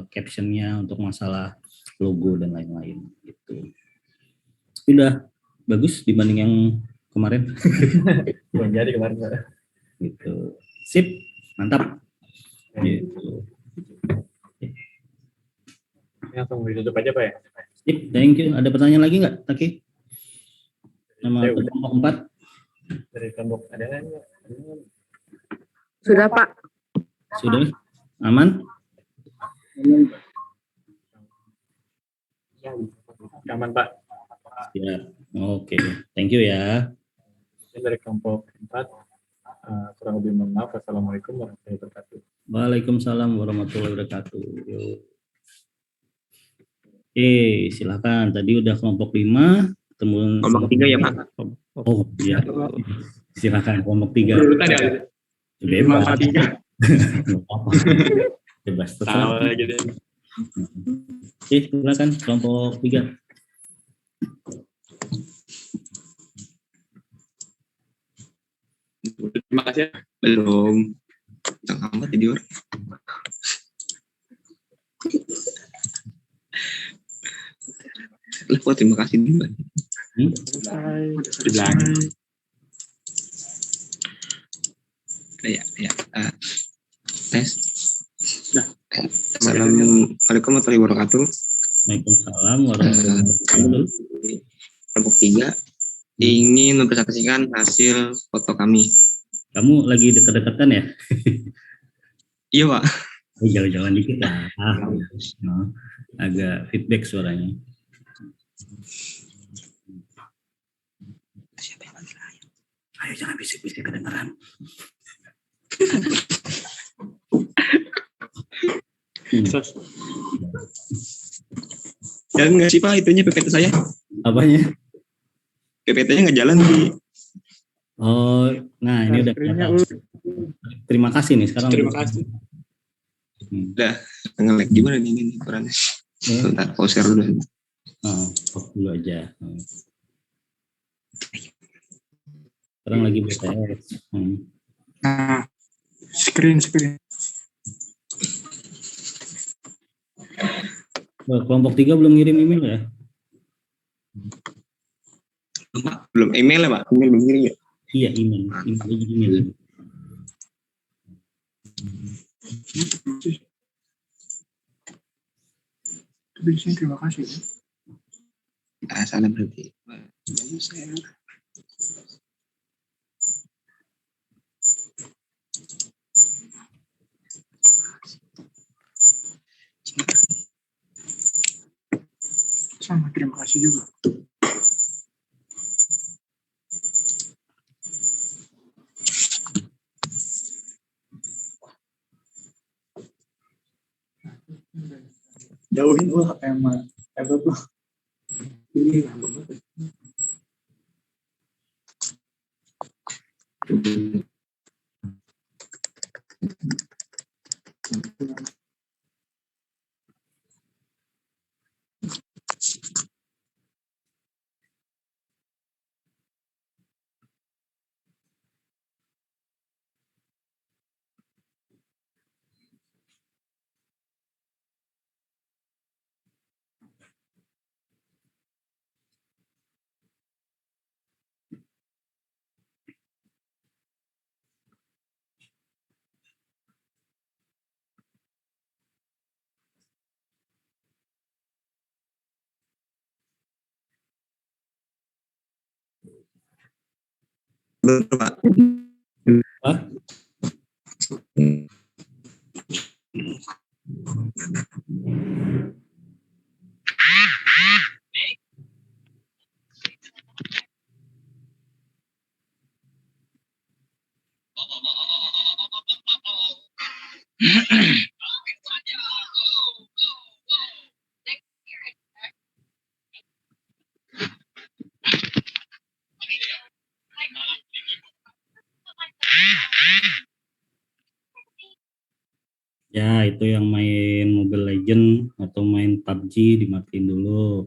captionnya, untuk masalah logo dan lain-lain gitu. Udah bagus dibanding yang kemarin. Belum jadi kemarin Pak. Gitu. Sip, mantap. Gitu. Langsung ditutup aja Pak ya. Sip, thank you. Ada pertanyaan lagi nggak, Taki? Nama kelompok 4. Dari kelompok ada kan? Sudah Pak. Sudah? Aman? Aman Pak. Ya, oke. Thank you ya. Dari kelompok 4, kurang lebih mohon maaf. Assalamualaikum warahmatullahi wabarakatuh. Waalaikumsalam warahmatullahi wabarakatuh. Silakan. Tadi udah kelompok 5, ketemu Kelompok 3 ya Pak. Oh iya. Silakan kelompok 3. Bebas. Bebas. Silakan kelompok 3. Terima kasih. Belum. Tengah amat tidur. Terima kasih dulu. Ya. Tes. Assalamualaikum warahmatullahi wabarakatuh. Waalaikumsalam warahmatullahi wabarakatuh. Kelompok 3 ingin mempresentasikan hasil foto kami. Kamu lagi dekat-dekatan ya? Iya Pak. Jalan-jalan dikit lah. Agak feedback suaranya. Siapa yang lagi lain? Ayo jangan bisik-bisik kedengeran. Jalan nggak sih Pak itunya PPT saya? Apanya? PPT-nya nggak jalan di. Oh, nah ini udah. Terima kasih nih sekarang. Terima kasih. Udah nge-lag gimana nih ini ukurannya? Bentar, pause dulu. Pause dulu aja. Sekarang lagi BTS. Nah, screen. Kelompok 3 belum ngirim email ya? Belum email ya, Pak? Email belum ngirim ya? Iya, email. Di sini terima kasih. Salah berarti. Sama terima kasih juga. Jauhin lu emang lu. Ini Belum, Pak. Hah? Ya, itu yang main Mobile Legend atau main PUBG dimatiin dulu.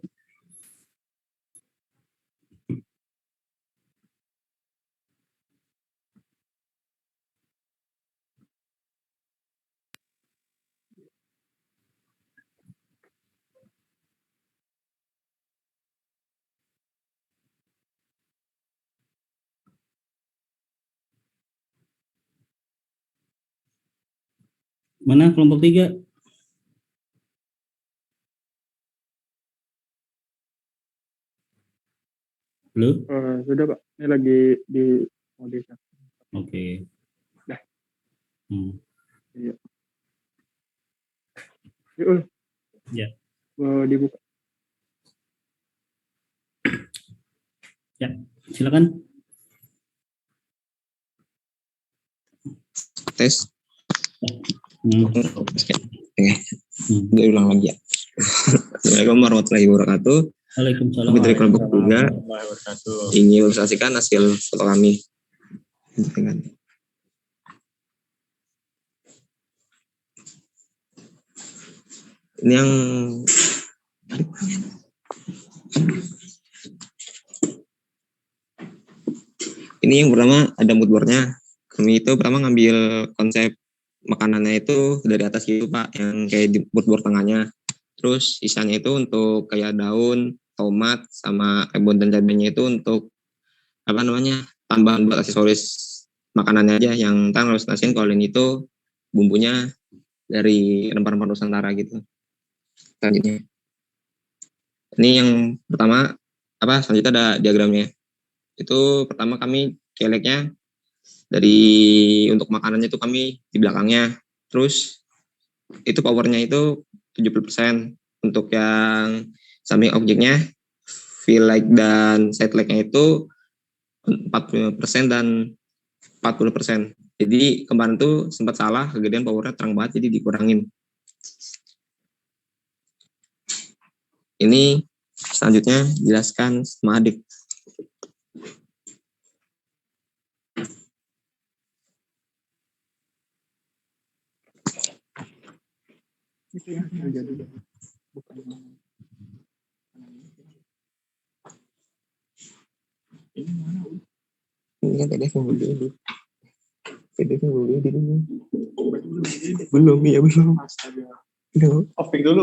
Mana kelompok 3? Halo? sudah Pak, ini lagi di mode. Oke. Dah. Iya. Yuk, Ya. Dibuka. Ya, silakan. Tes. Oke. Udah ulang lagi ya. Assalamualaikum warahmatullahi wabarakatuh. Waalaikumsalam. Kami dari kelompok 3 ingin ilustrasikan hasil foto kami. Ini yang pertama ada mood board-nya. Kami itu pertama ngambil konsep makanannya itu dari atas gitu Pak, yang kayak di mood board tengahnya. Terus sisanya itu untuk kayak daun, tomat, sama kebun dan cabenya itu untuk tambahan buat aksesoris makanannya aja, yang ntar harus nasiin kalau ini itu bumbunya dari rempah-rempah Nusantara gitu. Selanjutnya ini yang pertama selanjutnya ada diagramnya. Itu pertama kami keleknya dari untuk makanannya itu kami di belakangnya. Terus itu powernya itu 70%. Untuk yang samping objeknya feel like dan side leg-nya itu 45% dan 40%. Jadi kemarin tuh sempat salah, kegedean powernya terang banget, jadi dikurangin. Ini selanjutnya jelaskan sama adik. Itu yang terjadi. Bukan. Ini mana? Ini kan PDF yang belum diedit. PDF yang belum diedit ini. Belum, ya belum. Astaga. Open dulu.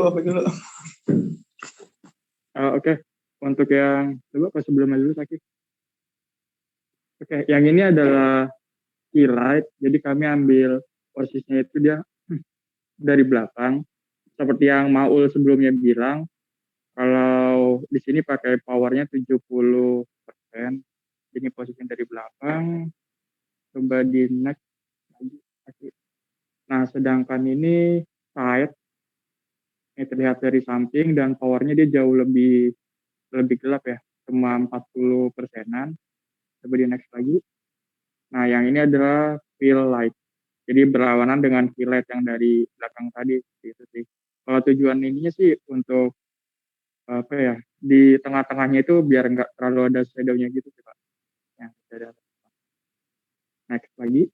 Oke. Untuk yang coba pas sebelumnya dulu Taki. Oke, yang ini adalah key light. Jadi kami ambil posisinya itu dia dari belakang. Seperti yang Maul sebelumnya bilang, kalau di sini pakai powernya 70%. Ini posisinya dari belakang. Coba di next. Nah, sedangkan ini side. Ini terlihat dari samping dan powernya dia jauh lebih gelap ya. Cuma 40%-an. Coba di next lagi. Nah, yang ini adalah fill light. Jadi berlawanan dengan fill light yang dari belakang tadi. Gitu sih. Kalau tujuan ininya sih untuk apa ya, di tengah-tengahnya itu biar nggak terlalu ada shadow-nya gitu sih Pak. Ya, next lagi.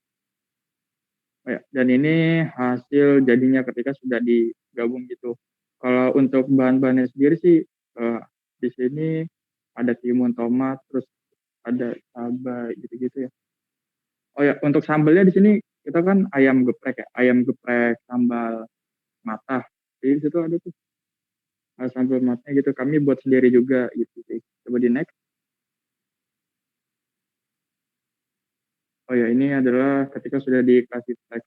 Oh ya, dan ini hasil jadinya ketika sudah digabung gitu. Kalau untuk bahan-bahannya sendiri sih di sini ada timun, tomat, terus ada cabai gitu-gitu ya. Oh ya, untuk sambalnya di sini kita kan ayam geprek ya, ayam geprek sambal matah. Jadi di situ ada tuh sambal matahnya gitu. Kami buat sendiri juga gitu sih. Coba di next. Oh ya, ini adalah ketika sudah dikasih tag.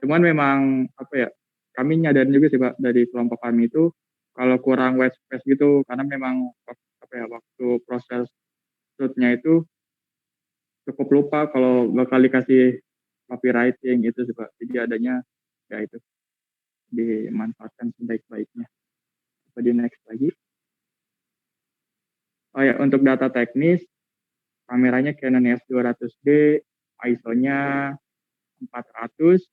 Cuman memang apa ya, kami nyadarin juga sih Pak dari kelompok kami itu kalau kurang white space gitu, karena memang apa ya, waktu proses shootnya itu cukup lupa kalau bakal dikasih copywriting itu sih Pak. Jadi adanya ya itu dimanfaatkan sebaik-baiknya. Coba di next lagi. Oh ya, untuk data teknis kameranya Canon EOS 200D, ISO-nya 400,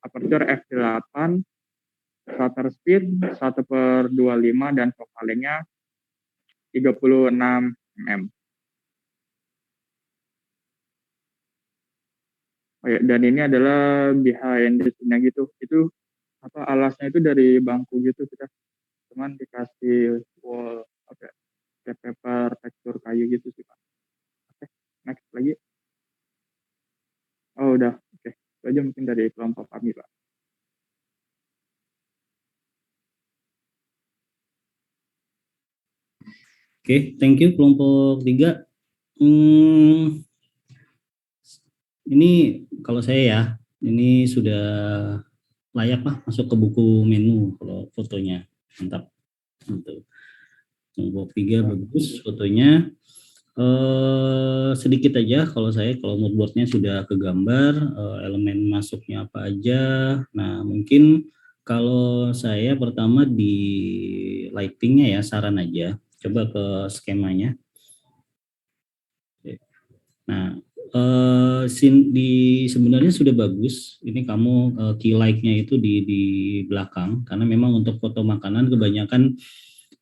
aperture f8, shutter speed 1/25 dan focal length-nya 36 mm. Oh ya, dan ini adalah behind the scene-nya gitu. Itu apa alasnya itu dari bangku gitu kita. Cuman dikasih wall apa ya, paper tekstur kayu gitu sih Pak. Oke, next lagi. Oh udah, oke. Itu aja mungkin dari kelompok kami Pak. Oke, thank you kelompok 3. Ini kalau saya ya, ini sudah layak lah masuk ke buku menu kalau fotonya. Mantap. Untuk kelompok 3 bagus fotonya. Sedikit aja kalau mood boardnya sudah kegambar, elemen masuknya apa aja. Nah, mungkin kalau saya pertama di lightingnya ya, saran aja. Coba ke skemanya. Nah, sebenarnya sudah bagus. Ini kamu key light-nya itu di belakang, karena memang untuk foto makanan kebanyakan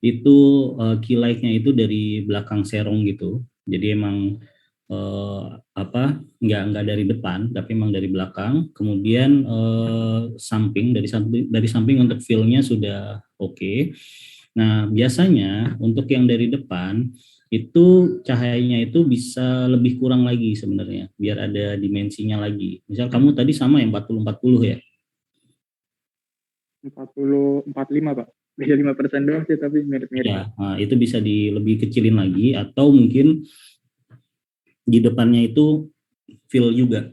itu key light-nya itu dari belakang serong gitu. Jadi emang nggak dari depan, tapi emang dari belakang. Kemudian dari samping untuk fill-nya sudah oke. Nah, biasanya untuk yang dari depan itu cahayanya itu bisa lebih kurang lagi sebenarnya, biar ada dimensinya lagi. Misal kamu tadi sama yang 40-40 ya? 40-45 Pak. Bisa 5% doang sih, tapi mirip-mirip. Ya, nah, itu bisa lebih kecilin lagi, atau mungkin di depannya itu fill juga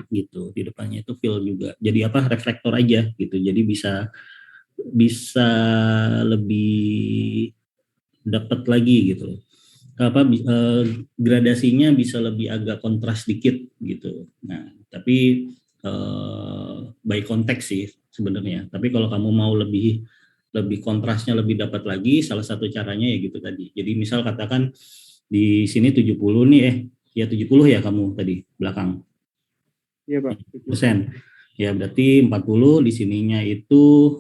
gitu, di depannya itu fill juga. Jadi reflektor aja gitu. Jadi bisa lebih dapat lagi gitu. Gradasinya bisa lebih agak kontras dikit gitu. Nah, tapi by konteks sih sebenarnya. Tapi kalau kamu mau lebih kontrasnya lebih dapat lagi, salah satu caranya ya gitu tadi. Jadi misal katakan di sini 70 nih, 70 ya kamu tadi belakang. Iya Pak. %. Ya berarti 40 di sininya itu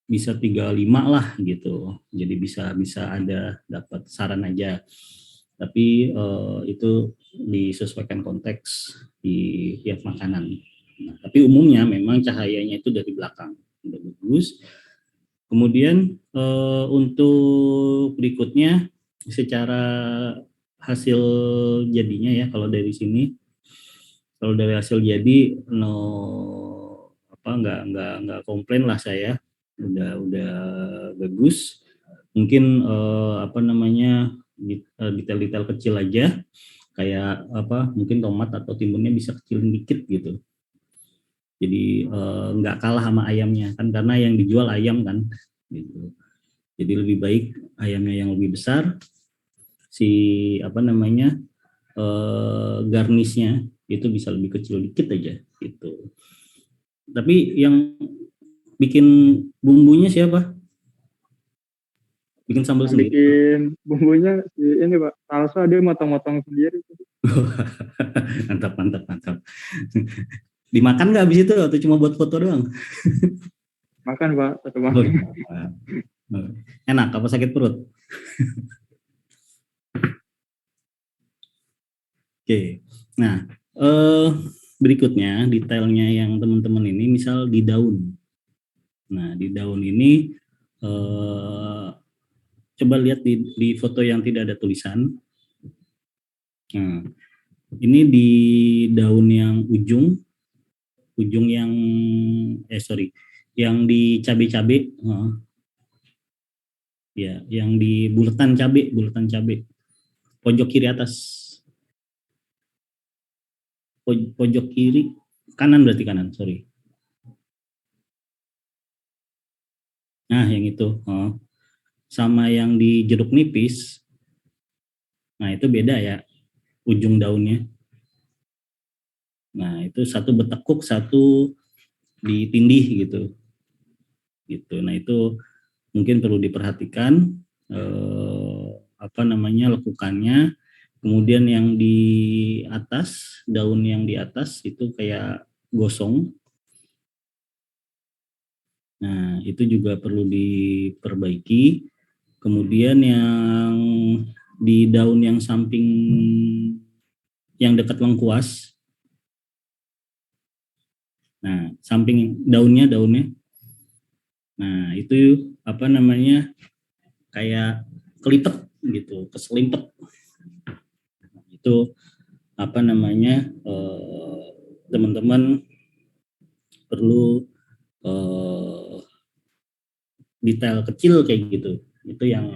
bisa 35 lah gitu. Jadi bisa ada dapat saran aja. Tapi itu disesuaikan konteks di tiap makanan. Nah, tapi umumnya memang cahayanya itu dari belakang, udah bagus. Kemudian untuk berikutnya secara hasil jadinya ya, kalau dari sini, kalau dari hasil jadi nggak komplain lah saya, udah bagus. Mungkin detail-detail kecil aja, kayak mungkin tomat atau timunnya bisa kecilin dikit gitu. Jadi nggak kalah sama ayamnya kan, karena yang dijual ayam kan gitu. Jadi lebih baik ayamnya yang lebih besar, si garnisnya itu bisa lebih kecil dikit aja gitu. Tapi yang bikin bumbunya siapa? Bikin sambal sendiri? Bikin bumbunya ini Pak, salsa dia motong-motong sendiri. Mantap. Dimakan nggak habis itu atau cuma buat foto doang? Makan Pak, satu makan. Enak apa sakit perut? Oke. Nah, berikutnya detailnya yang teman-teman ini misal di daun. Nah, di daun ini coba lihat di foto yang tidak ada tulisan. Nah, ini di daun yang ujung yang di cabe-cabe, ya, yang di bulatan cabe, pojok kiri atas, pojok kiri kanan, berarti kanan, sorry. Nah, yang itu, sama yang di jeruk nipis, nah itu beda ya, ujung daunnya. Nah, itu satu betekuk, satu ditindih gitu. Nah, itu mungkin perlu diperhatikan lekukannya. Kemudian yang di atas, daun yang di atas itu kayak gosong. Nah, itu juga perlu diperbaiki. Kemudian yang di daun yang samping, yang dekat lengkuas, nah samping daunnya, nah itu kayak kelipet gitu, keselimpet. Itu teman-teman perlu detail kecil kayak gitu. Itu yang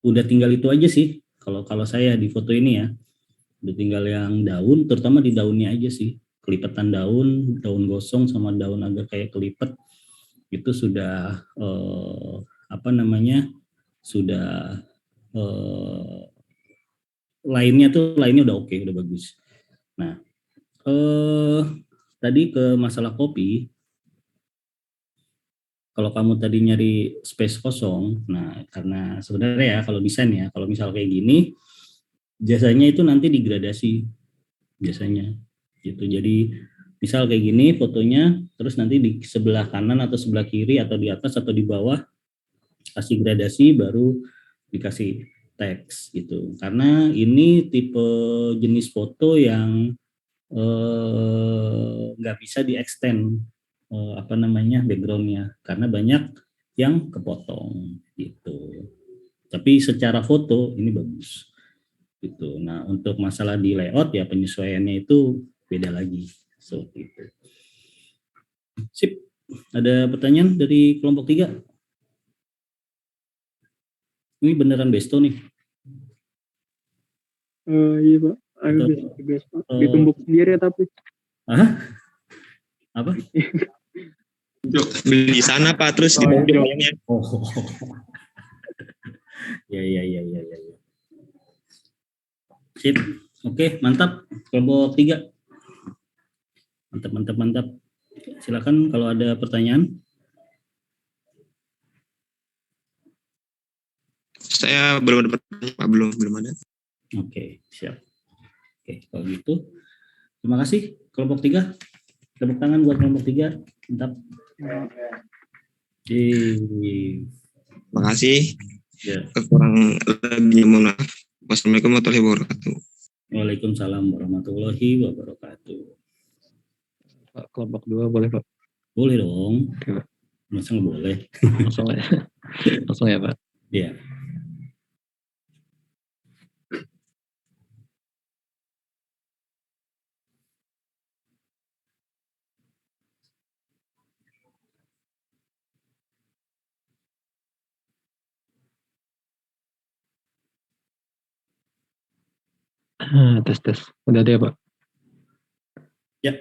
udah tinggal itu aja sih. Kalau saya di foto ini ya, udah tinggal yang daun, terutama di daunnya aja sih, kelipetan daun gosong sama daun agak kayak kelipet, itu sudah sudah lainnya udah oke, udah bagus. Nah, tadi ke masalah kopi, kalau kamu tadi nyari space kosong, nah karena sebenarnya ya kalau desain ya, kalau misal kayak gini, jasanya itu nanti digradasi biasanya gitu. Jadi misal kayak gini fotonya, terus nanti di sebelah kanan atau sebelah kiri atau di atas atau di bawah kasih gradasi, baru dikasih teks gitu. Karena ini tipe jenis foto yang nggak bisa di extend backgroundnya, karena banyak yang kepotong gitu. Tapi secara foto ini bagus gitu. Nah, untuk masalah di layout ya penyesuaiannya itu beda lagi seperti itu. Sip. Ada pertanyaan dari kelompok 3? Ini beneran besto nih? Iya Pak, ditumbuk sendiri tapi. Apa? Beli di sana Pak, terus ditumbuk ayamnya. Oh. Ya. Sip. Oke, mantap. Kelompok 3. Mantap. Silakan kalau ada pertanyaan. Saya belum ada pertanyaan Pak, belum ada. Oke, siap. Oke, kalau gitu terima kasih kelompok 3. Tepuk tangan buat kelompok 3. Mantap. Terima kasih. Ya. Kurang lebihnya mohon maaf. Wassalamualaikum warahmatullahi wabarakatuh. Waalaikumsalam warahmatullahi wabarakatuh. kelompok 2 boleh Pak? Boleh dong. Oke, Pak. Masa nggak boleh? Langsung ya. Langsung ya Pak. Iya. Tes. Udah ada ya Pak? Ya.